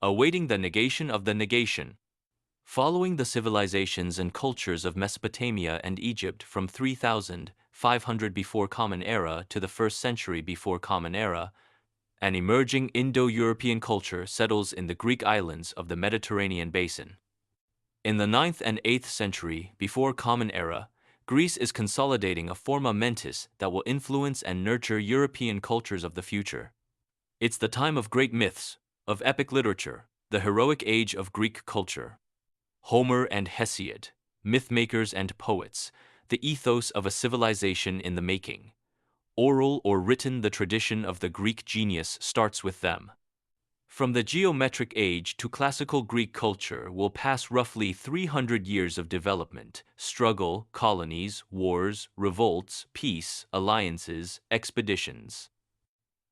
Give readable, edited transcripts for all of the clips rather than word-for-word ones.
Awaiting the negation of the negation. Following the civilizations and cultures of Mesopotamia and Egypt from 3500 before Common Era to the 1st century before Common Era, an emerging Indo-European culture settles in the Greek islands of the Mediterranean basin. In the 9th and 8th century before Common Era, Greece is consolidating a forma mentis that will influence and nurture European cultures of the future. It's the time of great myths, of epic literature, the heroic age of Greek culture. Homer and Hesiod, mythmakers and poets, the ethos of a civilization in the making. Oral or written, the tradition of the Greek genius starts with them. From the geometric age to classical Greek culture will pass roughly 300 years of development, struggle, colonies, wars, revolts, peace, alliances, expeditions.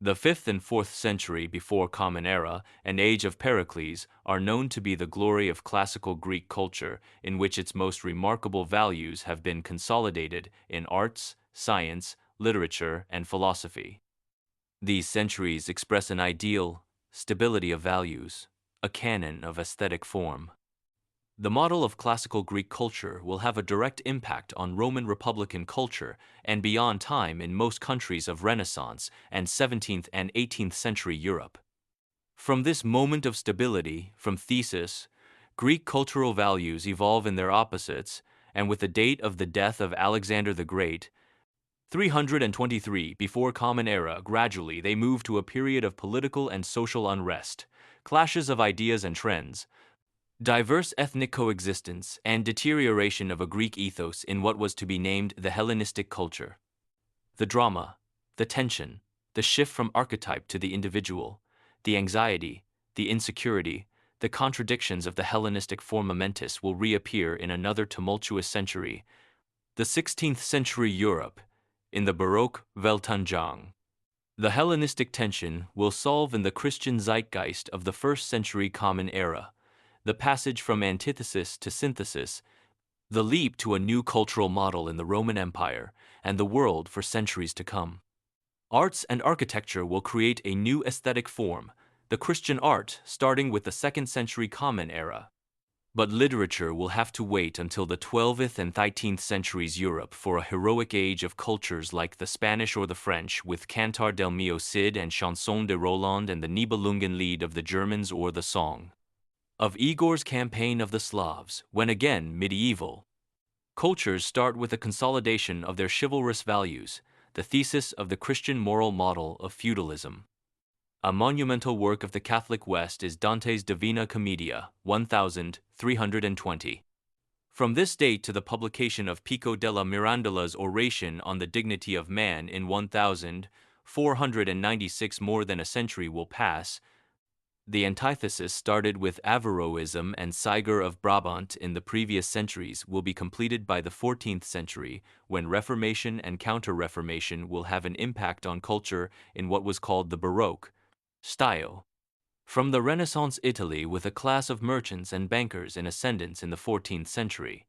The 5th and 4th century before Common Era, an age of Pericles, are known to be the glory of classical Greek culture, in which its most remarkable values have been consolidated in arts, science, literature, and philosophy. These centuries express an ideal, stability of values, a canon of aesthetic form. The model of classical Greek culture will have a direct impact on Roman Republican culture and beyond time in most countries of Renaissance and 17th and 18th century Europe. From this moment of stability, from thesis, Greek cultural values evolve in their opposites, and with the date of the death of Alexander the Great, 323 before Common Era, gradually they move to a period of political and social unrest, clashes of ideas and trends, diverse ethnic coexistence, and deterioration of a Greek ethos in what was to be named the Hellenistic culture. The drama, the tension, the shift from archetype to the individual, the anxiety, the insecurity, the contradictions of the Hellenistic forma mentis will reappear in another tumultuous century, the 16th century Europe, in the Baroque Weltanschauung. The Hellenistic tension will solve in the Christian zeitgeist of the 1st century Common Era, the passage from antithesis to synthesis, the leap to a new cultural model in the Roman Empire and the world for centuries to come. Arts and architecture will create a new aesthetic form, the Christian art starting with the 2nd century Common Era. But literature will have to wait until the 12th and 13th centuries Europe for a heroic age of cultures like the Spanish or the French with Cantar del Mio Cid and Chanson de Roland and the Nibelungenlied of the Germans or the Song of Igor's Campaign of the Slavs, when again medieval cultures start with a consolidation of their chivalrous values, the thesis of the Christian moral model of feudalism. A monumental work of the Catholic West is Dante's Divina Commedia, 1320. From this date to the publication of Pico della Mirandola's Oration on the Dignity of Man in 1496, more than a century will pass. The antithesis started with Averroism and Siger of Brabant in the previous centuries will be completed by the 14th century, when Reformation and Counter-Reformation will have an impact on culture in what was called the Baroque style. From the Renaissance Italy with a class of merchants and bankers in ascendance in the 14th century,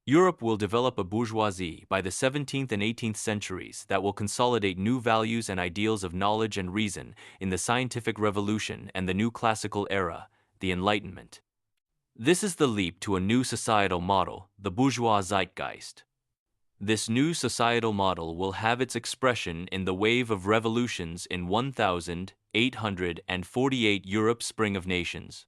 Europe will develop a bourgeoisie by the 17th and 18th centuries that will consolidate new values and ideals of knowledge and reason in the scientific revolution and the new classical era, the Enlightenment. This is the leap to a new societal model, the bourgeois zeitgeist. This new societal model will have its expression in the wave of revolutions in 1848 Europe's Spring of Nations.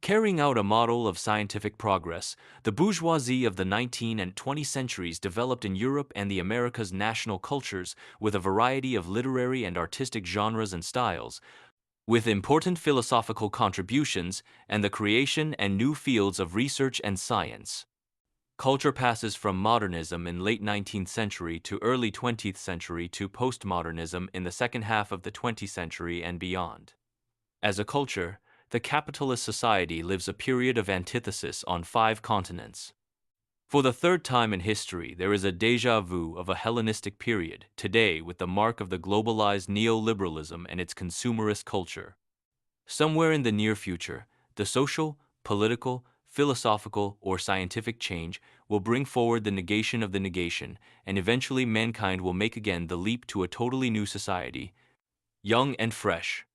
Carrying out a model of scientific progress, the bourgeoisie of the 19th and 20th centuries developed in Europe and the Americas national cultures with a variety of literary and artistic genres and styles, with important philosophical contributions and the creation and new fields of research and science. Culture passes from modernism in late 19th century to early 20th century to postmodernism in the second half of the 20th century and beyond. As a culture, the capitalist society lives a period of antithesis on 5 continents. For the third time in history, there is a déjà vu of a Hellenistic period, today with the mark of the globalized neoliberalism and its consumerist culture. Somewhere in the near future, the social, political, philosophical, or scientific change will bring forward the negation of the negation, and eventually mankind will make again the leap to a totally new society, young and fresh,